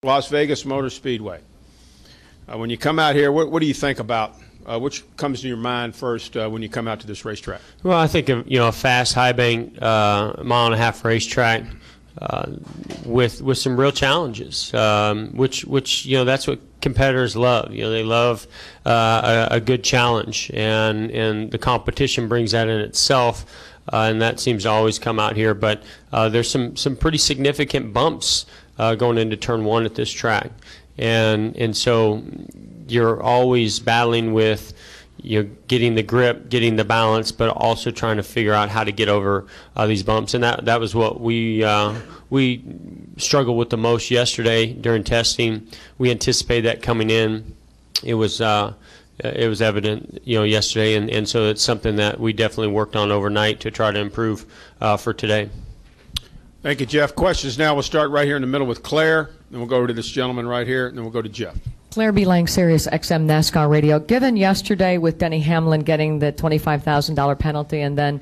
Las Vegas Motor Speedway. When you come out here, what do you think about? Which comes to your mind first when you come out to this racetrack? Well, I think of, a fast, high bank, mile-and-a-half racetrack with some real challenges, which that's what competitors love. They love a good challenge, and the competition brings that in itself, and that seems to always come out here. But there's some pretty significant bumps going into turn one at this track, and so you're always battling with getting the grip, getting the balance, but also trying to figure out how to get over these bumps. And that was what we struggled with the most yesterday during testing. We anticipated that coming in. It was evident, yesterday, and so it's something that we definitely worked on overnight to try to improve for today. Thank you, Jeff. Questions now. We'll start right here in the middle with Claire, then we'll go over to this gentleman right here, and then we'll go to Jeff. Claire B. Lang, Sirius XM NASCAR Radio. Given yesterday with Denny Hamlin getting the $25,000 penalty and then,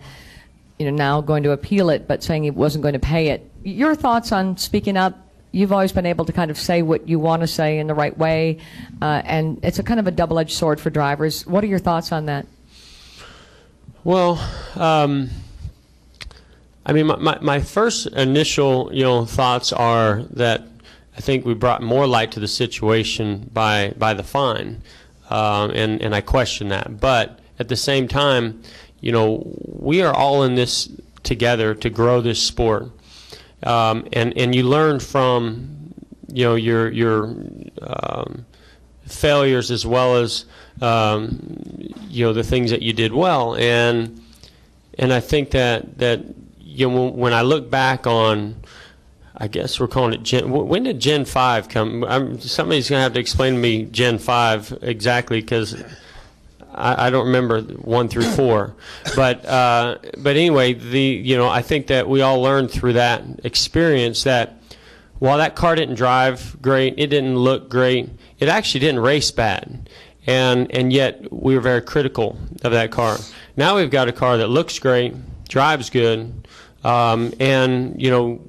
now going to appeal it, but saying he wasn't going to pay it, your thoughts on speaking up? You've always been able to kind of say what you want to say in the right way, and it's a kind of a double-edged sword for drivers. What are your thoughts on that? Well, my first initial, thoughts are that I think we brought more light to the situation by the fine, and I question that. But at the same time, we are all in this together to grow this sport, and you learn from your failures as well as the things that you did well, and I think that when I look back on, I guess we're calling it when did Gen 5 come? Somebody's going to have to explain to me Gen 5 exactly, because I don't remember 1 through 4. But anyway, I think that we all learned through that experience that while that car didn't drive great, it didn't look great, it actually didn't race bad. And yet we were very critical of that car. Now we've got a car that looks great, drives good, and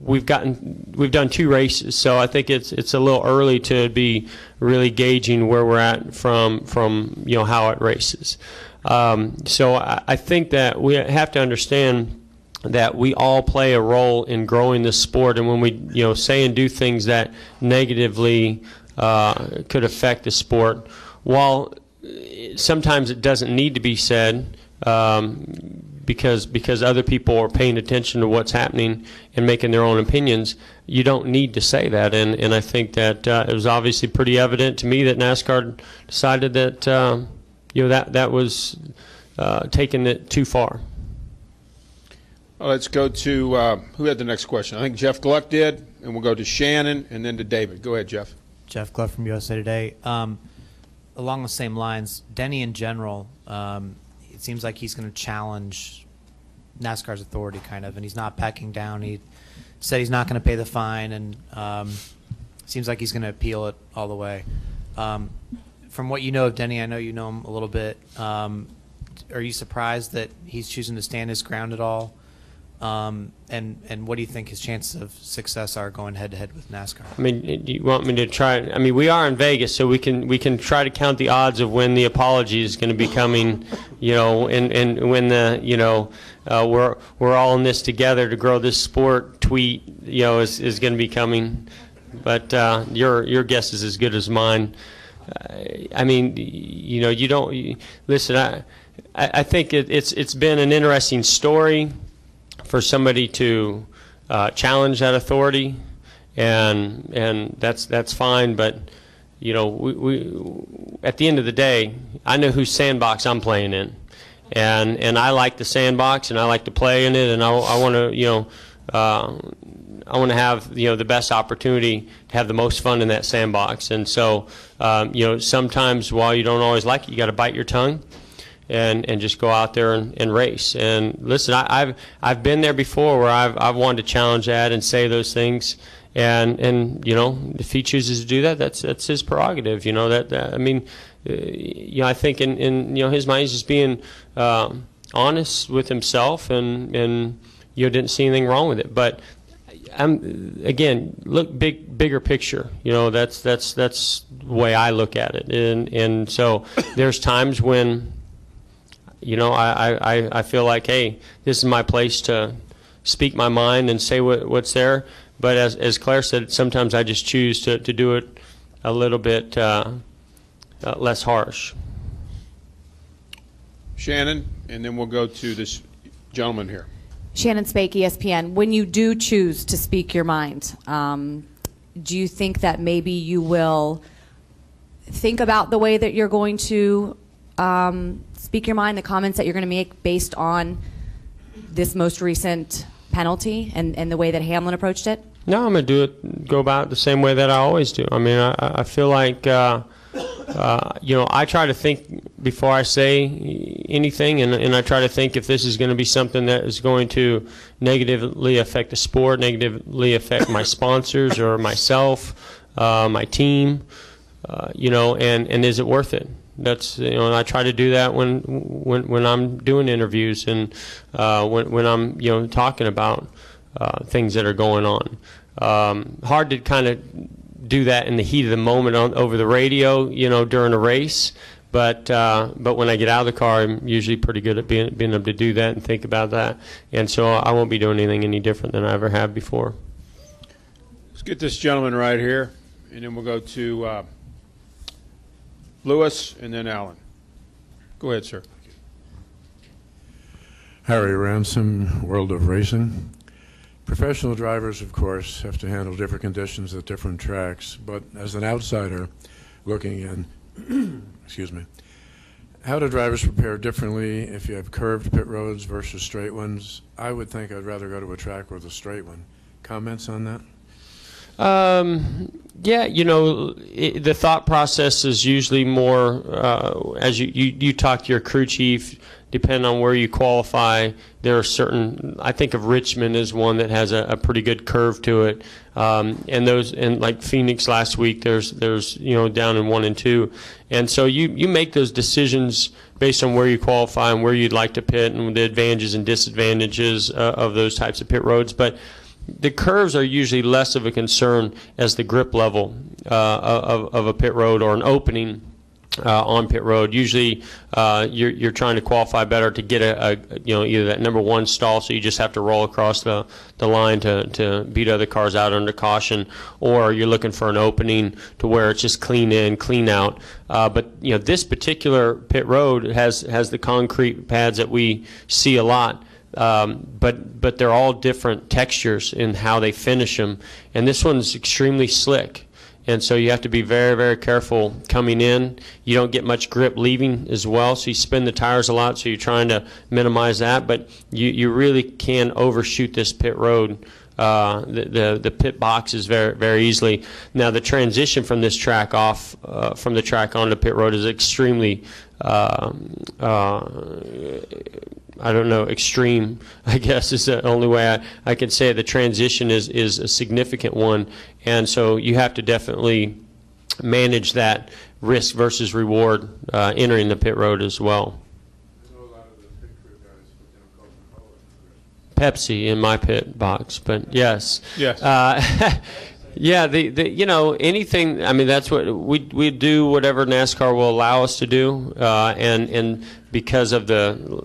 we've done 2 races, so I think it's a little early to be really gauging where we're at from how it races. So I think that we have to understand that we all play a role in growing this sport, and when we say and do things that negatively could affect the sport, while sometimes it doesn't need to be said, because other people are paying attention to what's happening and making their own opinions, you don't need to say that. And I think that it was obviously pretty evident to me that NASCAR decided that that was taking it too far. Well, let's go to who had the next question? I think Jeff Gluck did, and we'll go to Shannon and then to David. Go ahead, Jeff. Jeff Gluck from USA Today. Along the same lines, Denny in general, it seems like he's going to challenge NASCAR's authority, kind of, and he's not backing down. He said he's not going to pay the fine, and seems like he's going to appeal it all the way. From what you know of Denny, I know you know him a little bit. Are you surprised that he's choosing to stand his ground at all? And what do you think his chances of success are going head-to-head with NASCAR? I mean, do you want me to try? I mean, we are in Vegas, so we can try to count the odds of when the apology is going to be coming, and when the we're all in this together to grow this sport tweet, is going to be coming. But your guess is as good as mine. I mean, you don't listen. I think it's been an interesting story for somebody to challenge that authority, and that's fine. But we at the end of the day, I know whose sandbox I'm playing in, and I like the sandbox, and I like to play in it, and I want to I want to have the best opportunity to have the most fun in that sandbox. And so sometimes while you don't always like it, you got to bite your tongue and just go out there and race. And listen, I've been there before where I've wanted to challenge that and say those things. And if he chooses to do that, that's his prerogative. I mean, I think in his mind he's just being honest with himself and didn't see anything wrong with it. But again, look bigger picture. You know, that's the way I look at it. And so there's times when, you know, I feel like, hey, this is my place to speak my mind and say what's there. But as Claire said, sometimes I just choose to do it a little bit less harsh. Shannon, and then we'll go to this gentleman here. Shannon Spake, ESPN. When you do choose to speak your mind, do you think that maybe you will think about the way that you're going to speak your mind, the comments that you're going to make based on this most recent penalty and the way that Hamlin approached it? No, I'm going to go about it the same way that I always do. I mean, I feel like, you know, I try to think before I say anything, and I try to think if this is going to be something that is going to negatively affect the sport, negatively affect my sponsors or myself, my team, you know, and is it worth it? That's, you know, and I try to do that when I'm doing interviews and when I'm, you know, talking about things that are going on. Hard to kind of do that in the heat of the moment over the radio, you know, during a race. But when I get out of the car, I'm usually pretty good at being able to do that and think about that. And so I won't be doing anything any different than I ever have before. Let's get this gentleman right here, and then we'll go to Lewis and then Alan. Go ahead, sir. Harry Ransom, World of Racing. Professional drivers, of course, have to handle different conditions at different tracks, but as an outsider looking in, excuse me, how do drivers prepare differently if you have curved pit roads versus straight ones? I would think I'd rather go to a track with a straight one. Comments on that? Yeah, you know, the thought process is usually more, as you talk to your crew chief, depending on where you qualify, there are certain, I think of Richmond as one that has a pretty good curve to it. And like Phoenix last week, there's you know, down in 1 and 2. And so you make those decisions based on where you qualify and where you'd like to pit and the advantages and disadvantages of those types of pit roads. But the curves are usually less of a concern as the grip level of a pit road or an opening on pit road. Usually you're trying to qualify better to get a you know, either that number 1 stall, so you just have to roll across the line to beat other cars out under caution, or you're looking for an opening to where it's just clean in, clean out. But you know, this particular pit road has the concrete pads that we see a lot. But they're all different textures in how they finish them, and this one's extremely slick, and so you have to be very, very careful coming in. You don't get much grip leaving as well, so you spin the tires a lot, so you're trying to minimize that, but you really can overshoot this pit road, the pit boxes very, very easily. Now the transition from this track from the track onto pit road is extremely I don't know, extreme, I guess is the only way I can say it. The transition is a significant one, and so you have to definitely manage that risk versus reward entering the pit road as well. I know a lot of the pit crew guys put down Coca-Cola. Pepsi in my pit box, but yes. Yes. Yeah, you know, anything, I mean, that's what we do, whatever NASCAR will allow us to do, and because of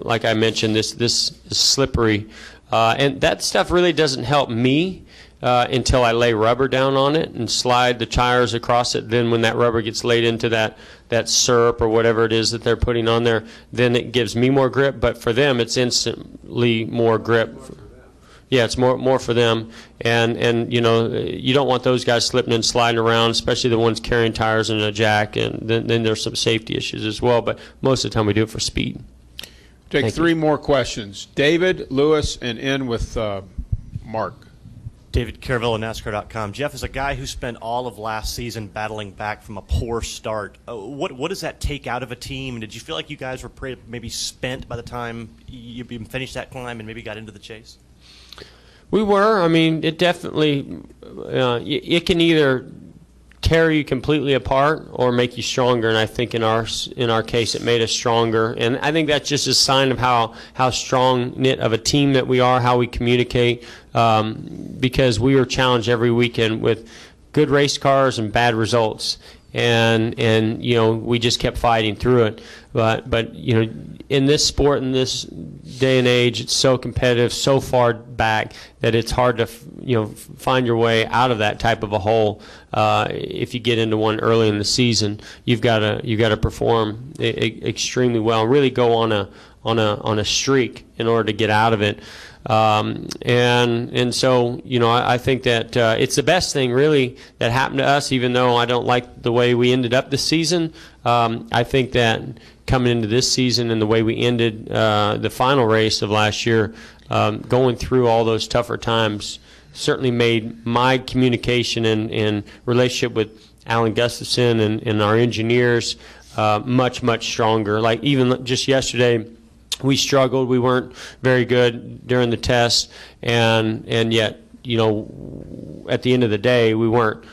like I mentioned, this is slippery, and that stuff really doesn't help me until I lay rubber down on it and slide the tires across it. Then when that rubber gets laid into that syrup or whatever it is that they're putting on there, then it gives me more grip, but for them it's instantly more grip. Yeah, it's more for them, and you know, you don't want those guys slipping and sliding around, especially the ones carrying tires and a jack, and then there's some safety issues as well. But most of the time we do it for speed. Take three more questions. David, Lewis, and end with Mark. David Caravella, NASCAR.com. Jeff, as a guy who spent all of last season battling back from a poor start, what does that take out of a team? And did you feel like you guys were maybe spent by the time you finished that climb and maybe got into the chase? We were. I mean, it definitely, it can either tear you completely apart or make you stronger, and I think in our case it made us stronger, and I think that's just a sign of how strong knit of a team that we are, how we communicate. because we were challenged every weekend with good race cars and bad results. And you know, we just kept fighting through it. But you know, in this sport, in this day and age, it's so competitive, so far back that it's hard to find your way out of that type of a hole. If you get into one early in the season, you've got to perform extremely well and really go on a streak in order to get out of it. And so, you know, I think that it's the best thing really that happened to us, even though I don't like the way we ended up this season. I think that coming into this season and the way we ended the final race of last year, going through all those tougher times certainly made my communication and relationship with Alan Gustafson and our engineers much, much stronger. Like even just yesterday, we struggled. We weren't very good during the test, and yet, you know, at the end of the day, we weren't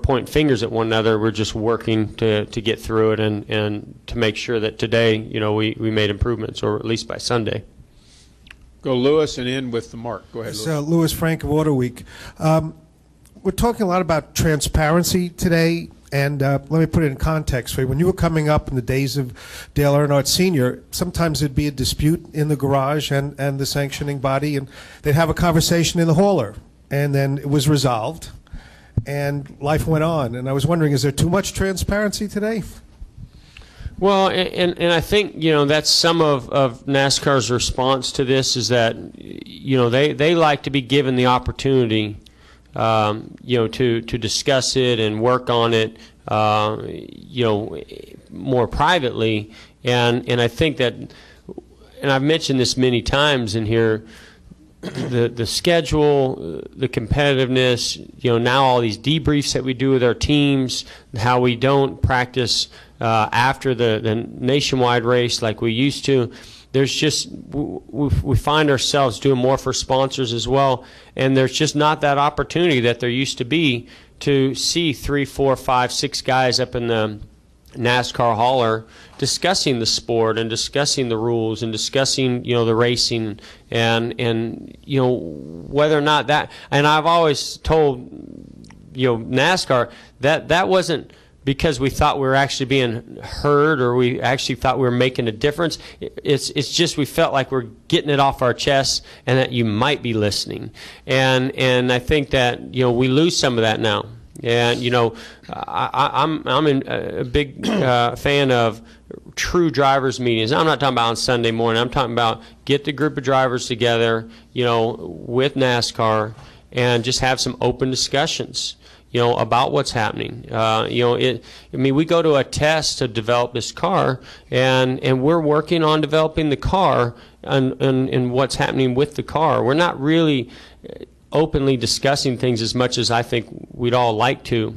pointing fingers at one another. We're just working to get through it and to make sure that today, you know, we made improvements, or at least by Sunday. Go Lewis and end with the Mark. Go ahead, Lewis. So, Lewis Frank of Auto Week. We're talking a lot about transparency today. And let me put it in context for you. When you were coming up in the days of Dale Earnhardt Sr., sometimes there'd be a dispute in the garage and the sanctioning body, and they'd have a conversation in the hauler. And then it was resolved, and life went on. And I was wondering, is there too much transparency today? Well, and I think, you know, that's some of NASCAR's response to this is that, you know, they like to be given the opportunity you know, to discuss it and work on it, you know, more privately. And I think that, and I've mentioned this many times in here, the schedule, the competitiveness, you know, now all these debriefs that we do with our teams, how we don't practice after the nationwide race like we used to. There's just, we find ourselves doing more for sponsors as well, and there's just not that opportunity that there used to be to see 3, 4, 5, 6 guys up in the NASCAR hauler discussing the sport and discussing the rules and discussing, you know, the racing and you know, whether or not that, and I've always told, you know, NASCAR that wasn't because we thought we were actually being heard or we actually thought we were making a difference. It's just we felt like we're getting it off our chests and that you might be listening. And I think that, you know, we lose some of that now. And, you know, I'm a big fan of true drivers meetings. I'm not talking about on Sunday morning. I'm talking about get the group of drivers together, you know, with NASCAR and just have some open discussions, you know, about what's happening. You know, I mean, we go to a test to develop this car, and we're working on developing the car and what's happening with the car. We're not really openly discussing things as much as I think we'd all like to.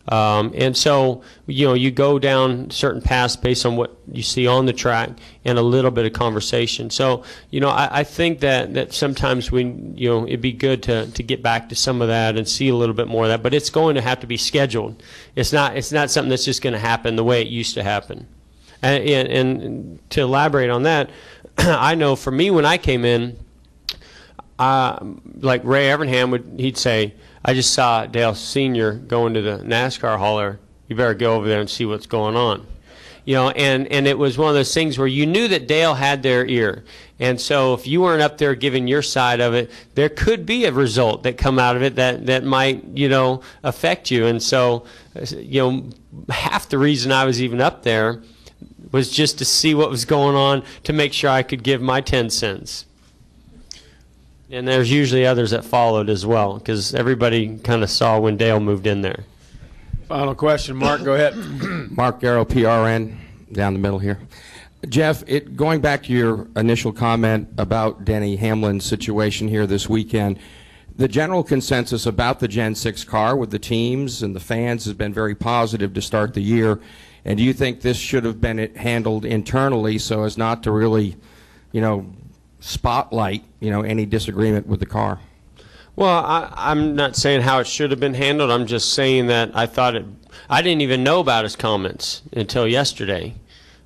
And so, you know, you go down certain paths based on what you see on the track and a little bit of conversation. So, you know, I think that sometimes you know, it'd be good to get back to some of that and see a little bit more of that. But it's going to have to be scheduled. It's not something that's just going to happen the way it used to happen. And to elaborate on that, I know for me when I came in, like Ray Evernham he'd say, I just saw Dale Sr. going to the NASCAR hauler. You better go over there and see what's going on. You know, and it was one of those things where you knew that Dale had their ear. And so if you weren't up there giving your side of it, there could be a result that come out of it that might, you know, affect you. And so, you know, half the reason I was even up there was just to see what was going on to make sure I could give my 10 cents. And there's usually others that followed as well, because everybody kind of saw when Dale moved in there. Final question, Mark, go ahead. Mark Garrow, PRN, down the middle here. Jeff, going back to your initial comment about Denny Hamlin's situation here this weekend, the general consensus about the Gen 6 car with the teams and the fans has been very positive to start the year. And do you think this should have been handled internally so as not to really, you know, spotlight, you know, any disagreement with the car? Well, I'm not saying how it should have been handled. I'm just saying that I didn't even know about his comments until yesterday.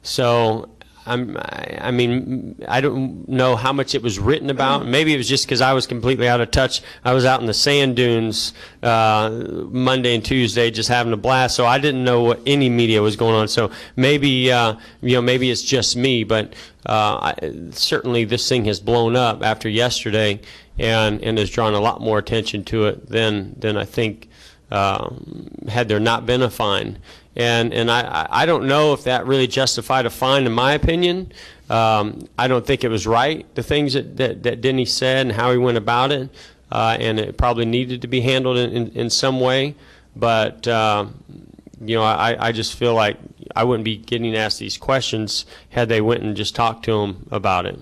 So I mean, I don't know how much it was written about. Maybe it was just because I was completely out of touch. I was out in the sand dunes Monday and Tuesday just having a blast, so I didn't know what any media was going on. So maybe, maybe it's just me, but certainly this thing has blown up after yesterday and has drawn a lot more attention to it than I think had there not been a fine. And I don't know if that really justified a fine, in my opinion. I don't think it was right, the things that Denny said and how he went about it, and it probably needed to be handled in some way. But, I just feel like I wouldn't be getting asked these questions had they went and just talked to him about it.